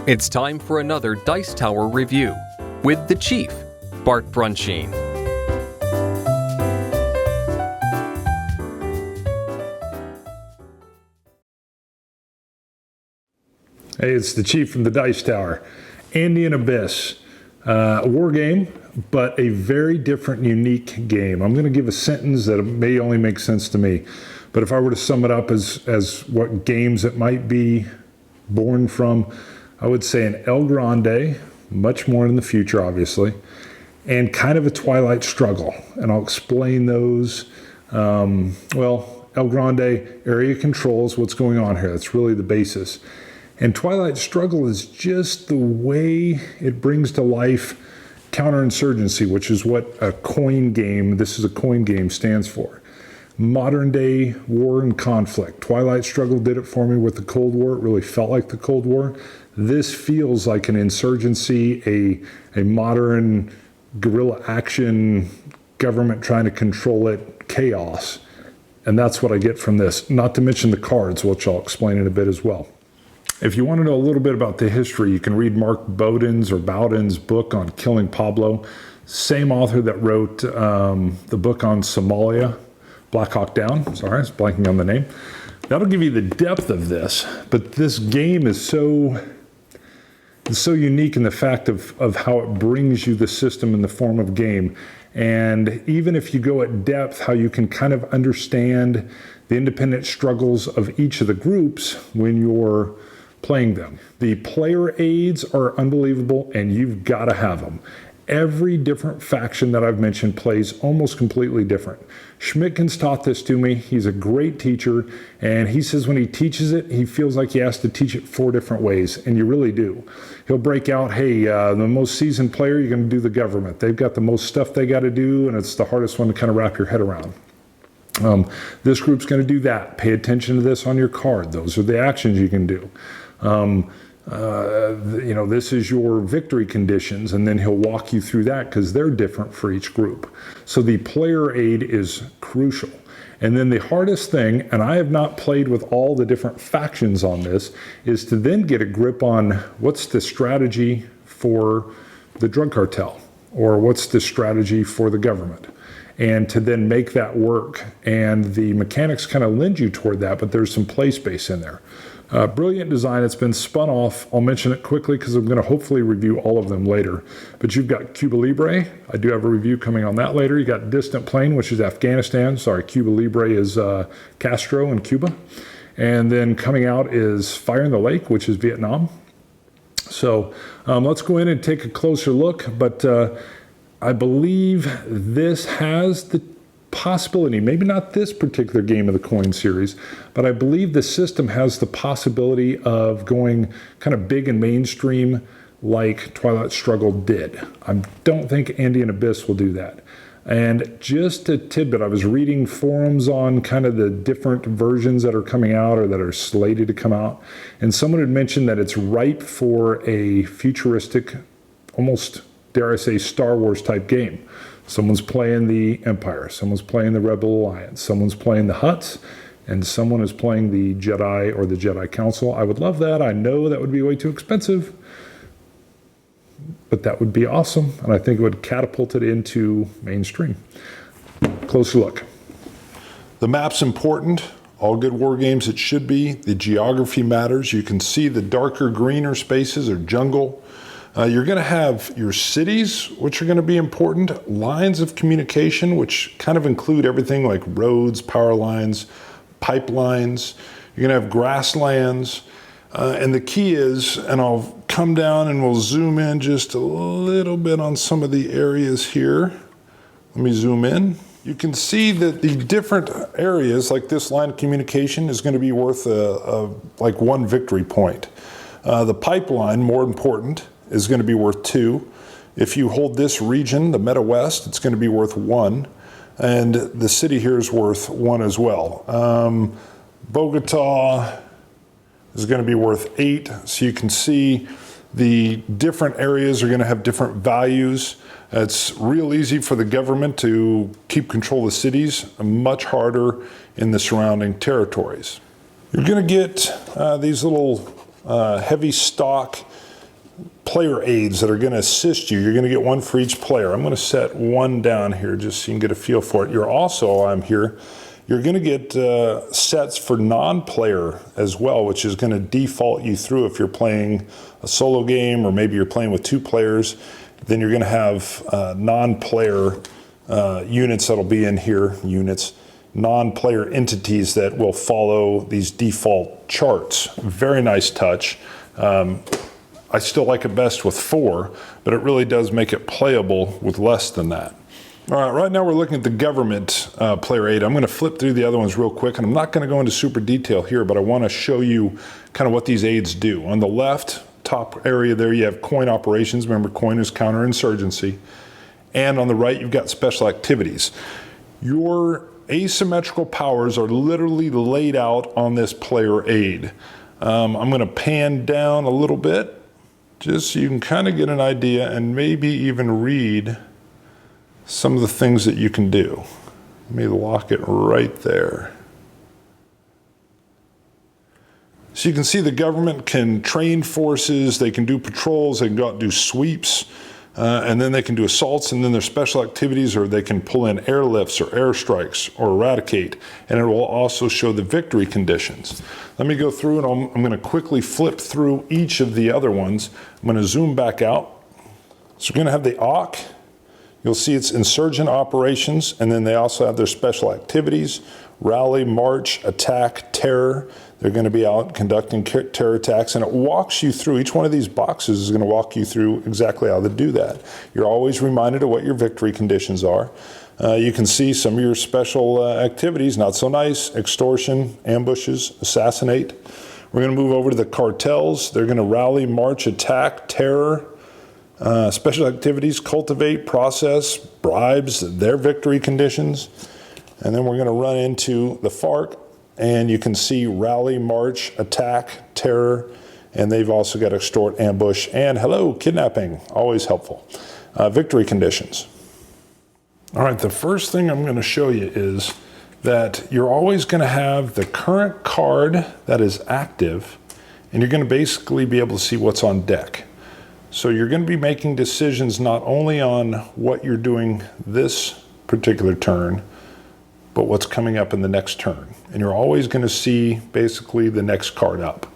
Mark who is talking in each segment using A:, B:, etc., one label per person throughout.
A: It's time for another Dice Tower review with the Chief, Bart Brunscheen.
B: Hey, it's the Chief from the Dice Tower. Andean Abyss, a war game, but a very different, unique game. I'm going to give a sentence that may only make sense to me, but if I were to sum it up as what games it might be born from, I would say an El Grande, much more in the future, obviously, and kind of a Twilight Struggle. And I'll explain those. Well, El Grande, area controls, what's going on here. That's really the basis. And Twilight Struggle is just the way it brings to life counterinsurgency, which is what a coin game, this is a coin game, stands for. Modern day war and conflict. Twilight Struggle did it for me with the Cold War. It really felt like the Cold War. This feels like an insurgency, a modern guerrilla action, government trying to control it, chaos. And that's what I get from this. Not to mention the cards, which I'll explain in a bit as well. If you want to know a little bit about the history, you can read Mark Bowden's book on Killing Pablo. Same author that wrote the book on Somalia, Black Hawk Down. Sorry, I was blanking on the name. That'll give you the depth of this, but this game is so unique in the fact of how it brings you the system in the form of game. And even if you go at depth, how you can kind of understand the independent struggles of each of the groups when you're playing them. The player aids are unbelievable, and you've got to have them. Every different faction that I've mentioned plays almost completely different. Schmidtken's taught this to me. He's a great teacher, and he says when he teaches it, he feels like he has to teach it 4 different ways, and you really do. He'll break out, hey, the most seasoned player, you're going to do the government. They've got the most stuff they got to do, and it's the hardest one to kind of wrap your head around. This group's going to do that. Pay attention to this on your card. Those are the actions you can do. This is your victory conditions, and then he'll walk you through that because they're different for each group. So the player aid is crucial. And then the hardest thing, and I have not played with all the different factions on this, is to then get a grip on what's the strategy for the drug cartel, or what's the strategy for the government, and to then make that work. And the mechanics kind of lend you toward that, but there's some play space in there. Brilliant design. It's been spun off. I'll mention it quickly because I'm going to hopefully review all of them later. But you've got Cuba Libre. I do have a review coming on that later. You got Distant Plain, which is Afghanistan. Sorry, Cuba Libre is Castro in Cuba. And then coming out is Fire in the Lake, which is Vietnam. So let's go in and take a closer look. But I believe this has the possibility, maybe not this particular game of the coin series, but I believe the system has the possibility of going kind of big and mainstream like Twilight Struggle did. I don't think Andean Abyss will do that. And just a tidbit, I was reading forums on kind of the different versions that are coming out or that are slated to come out, and someone had mentioned that it's ripe for a futuristic, almost, dare I say, Star Wars type game. Someone's playing the Empire, someone's playing the Rebel Alliance, someone's playing the Hutts, and someone is playing the Jedi or the Jedi Council. I would love that. I know that would be way too expensive, but that would be awesome, and I think it would catapult it into mainstream. Closer look.
C: The map's important. All good war games, it should be. The geography matters. You can see the darker, greener spaces are jungle. You're going to have your cities, which are going to be important, lines of communication, which kind of include everything like roads, power lines, pipelines. You're going to have grasslands. And the key is, and I'll come down and we'll zoom in just a little bit on some of the areas here. Let me zoom in. You can see that the different areas, like this line of communication, is going to be worth like 1 victory point. The pipeline, more important, is going to be worth 2. If you hold this region, the Meta West, it's going to be worth 1. And the city here is worth 1 as well. Bogota is going to be worth 8. So you can see the different areas are going to have different values. It's real easy for the government to keep control of the cities, much harder in the surrounding territories. You're going to get these little heavy stock player aids that are going to assist you. You're going to get one for each player. I'm going to set one down here just so you can get a feel for it. You're also, I'm here, you're going to get sets for non-player as well, which is going to default you through if you're playing a solo game or maybe you're playing with 2 players. Then you're going to have non-player units that'll be in here, non-player entities that will follow these default charts. Very nice touch. I still like it best with 4, but it really does make it playable with less than that. All right, right now we're looking at the government player aid. I'm going to flip through the other ones real quick, and I'm not going to go into super detail here, but I want to show you kind of what these aids do. On the left top area there, you have coin operations. Remember, coin is counterinsurgency. And on the right, you've got special activities. Your asymmetrical powers are literally laid out on this player aid. I'm going to pan down a little bit just so you can kind of get an idea and maybe even read some of the things that you can do. Let me lock it right there. So you can see the government can train forces, they can do patrols, they can go out and do sweeps, and then they can do assaults, and then there's special activities, or they can pull in airlifts or airstrikes or eradicate, and it will also show the victory conditions. Let me go through and I'm going to quickly flip through each of the other ones. I'm going to zoom back out. So we're going to have the AUK. You'll see it's insurgent operations, and then they also have their special activities, rally, march, attack, terror. They're going to be out conducting terror attacks, and it walks you through. Each one of these boxes is going to walk you through exactly how to do that. You're always reminded of what your victory conditions are. You can see some of your special activities, not so nice: extortion, ambushes, assassinate. We're going to move over to the cartels. They're going to rally, march, attack, terror, special activities, cultivate, process, bribes, their victory conditions. And then we're going to run into the FARC, and you can see rally, march, attack, terror, and they've also got extort, ambush, and hello, kidnapping, always helpful. Victory conditions. All right, the first thing I'm going to show you is that you're always going to have the current card that is active, and you're going to basically be able to see what's on deck. So you're going to be making decisions not only on what you're doing this particular turn, but what's coming up in the next turn. And you're always going to see basically the next card up.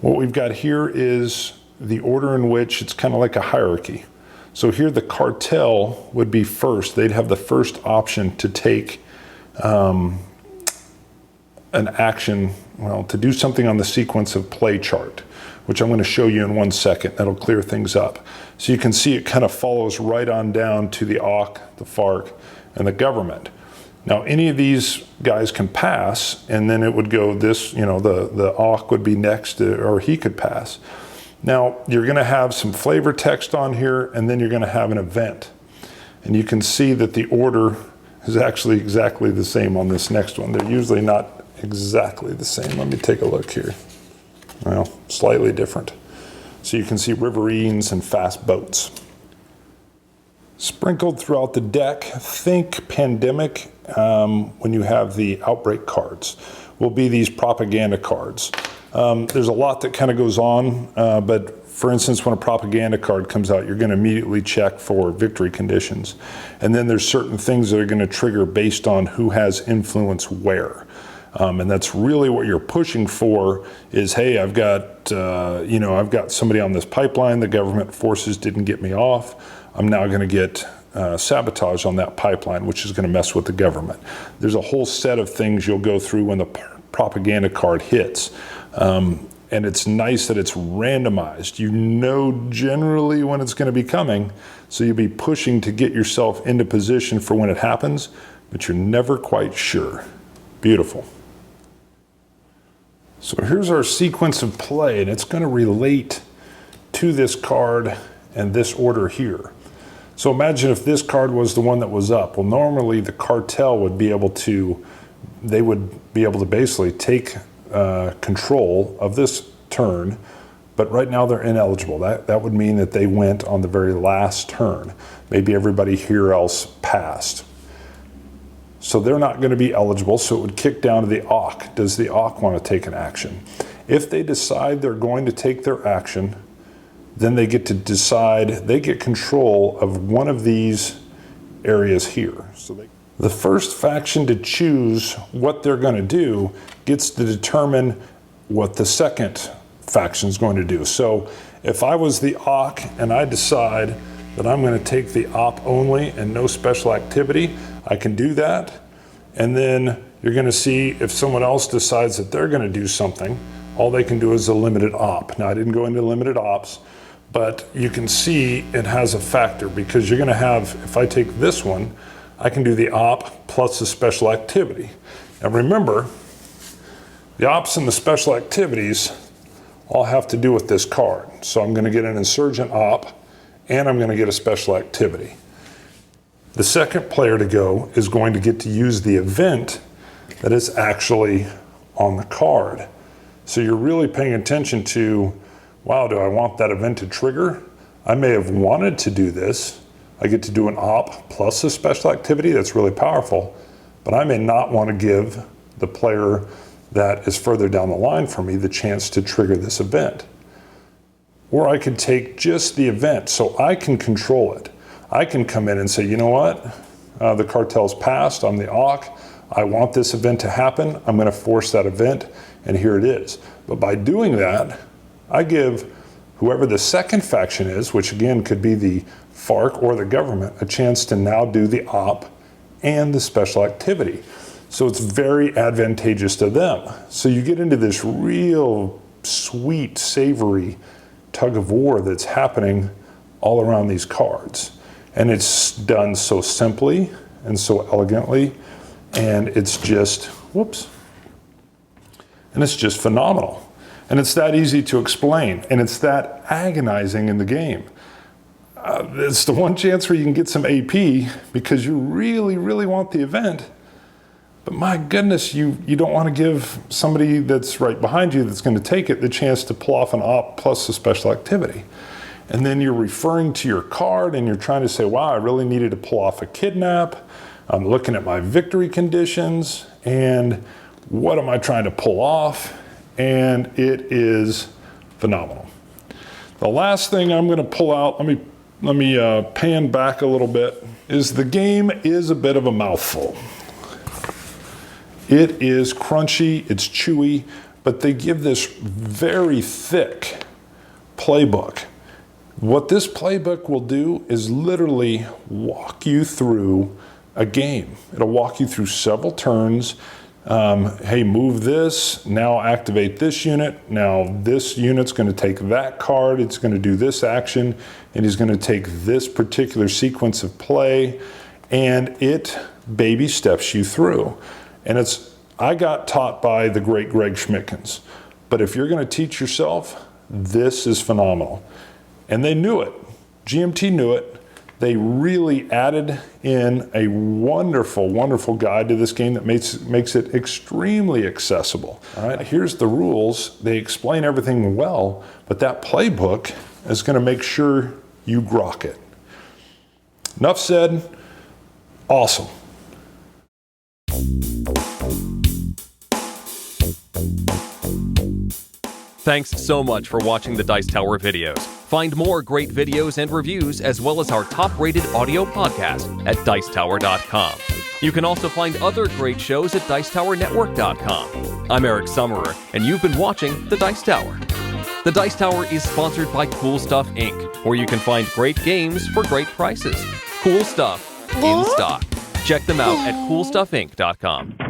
C: What we've got here is the order in which it's kind of like a hierarchy. So here the cartel would be first. They'd have the first option to take an action, well, to do something on the sequence of play chart, which I'm going to show you in 1 second. That'll clear things up. So you can see it kind of follows right on down to the AUK, the FARC, and the government. Now, any of these guys can pass, and then it would go this, the AUK would be next, or he could pass. Now, you're going to have some flavor text on here, and then you're going to have an event. And you can see that the order is actually exactly the same on this next one. They're usually not exactly the same. Let me take a look here. Well, slightly different. So you can see riverines and fast boats. Sprinkled throughout the deck, think pandemic when you have the outbreak cards, will be these propaganda cards. There's a lot that kind of goes on, but for instance, when a propaganda card comes out, you're going to immediately check for victory conditions. And then there's certain things that are going to trigger based on who has influence where. And that's really what you're pushing for is, hey, I've got somebody on this pipeline. The government forces didn't get me off. I'm now going to get sabotage on that pipeline, which is going to mess with the government. There's a whole set of things you'll go through when the propaganda card hits. And it's nice that it's randomized. You know generally when it's going to be coming, so you'll be pushing to get yourself into position for when it happens, but you're never quite sure. Beautiful. So here's our sequence of play, and it's going to relate to this card and this order here. So imagine if this card was the one that was up. Well, normally the cartel would be able to, basically take control of this turn, but right now they're ineligible. That would mean that they went on the very last turn. Maybe everybody here else passed. So they're not going to be eligible, so it would kick down to the AUK. Does the AUK want to take an action? If they decide they're going to take their action, then they get to decide, they get control of one of these areas here. So the first faction to choose what they're going to do gets to determine what the second faction is going to do. So if I was the Auk and I decide that I'm going to take the op only and no special activity, I can do that. And then you're going to see if someone else decides that they're going to do something, all they can do is a limited op. Now, I didn't go into limited ops, but you can see it has a factor, because you're going to have, if I take this one, I can do the op plus the special activity. And remember, the ops and the special activities all have to do with this card. So I'm going to get an insurgent op, and I'm going to get a special activity. The second player to go is going to get to use the event that is actually on the card. So you're really paying attention to, wow, do I want that event to trigger? I may have wanted to do this. I get to do an op plus a special activity. That's really powerful. But I may not want to give the player that is further down the line from me the chance to trigger this event. Or I could take just the event, so I can control it. I can come in and say, you know what? The cartel's passed. I'm the Auk. I want this event to happen. I'm going to force that event, and here it is. But by doing that, I give whoever the second faction is, which again could be the FARC or the government, a chance to now do the op and the special activity. So it's very advantageous to them. So you get into this real sweet, savory tug of war that's happening all around these cards. And it's done so simply and so elegantly, and it's just, whoops, and it's just phenomenal. And it's that easy to explain, and it's that agonizing in the game. It's the one chance where you can get some AP because you really, really want the event. But my goodness, you don't want to give somebody that's right behind you that's going to take it the chance to pull off an op plus a special activity. And then you're referring to your card and you're trying to say, wow, I really needed to pull off a kidnap. I'm looking at my victory conditions and what am I trying to pull off? And it is phenomenal. The last thing I'm going to pull out, let me pan back a little bit, is the game is a bit of a mouthful. It is crunchy, it's chewy, but they give this very thick playbook. What this playbook will do is literally walk you through a game. It'll walk you through several turns. Hey, move this, now activate this unit. Now this unit's going to take that card, it's going to do this action, and he's going to take this particular sequence of play, and it baby steps you through. And I got taught by the great Greg Schmidtkins, but if you're going to teach yourself, this is phenomenal. And they knew it. GMT knew it. They really added in a wonderful, wonderful guide to this game that makes it extremely accessible. All right, here's the rules. They explain everything well, but that playbook is going to make sure you grok it. Enough said. Awesome.
A: Thanks so much for watching the Dice Tower videos. Find more great videos and reviews, as well as our top-rated audio podcast at Dicetower.com. You can also find other great shows at Dicetowernetwork.com. I'm Eric Summerer, and you've been watching The Dice Tower. The Dice Tower is sponsored by Cool Stuff Inc., where you can find great games for great prices. Cool stuff in stock. Check them out at CoolStuffInc.com.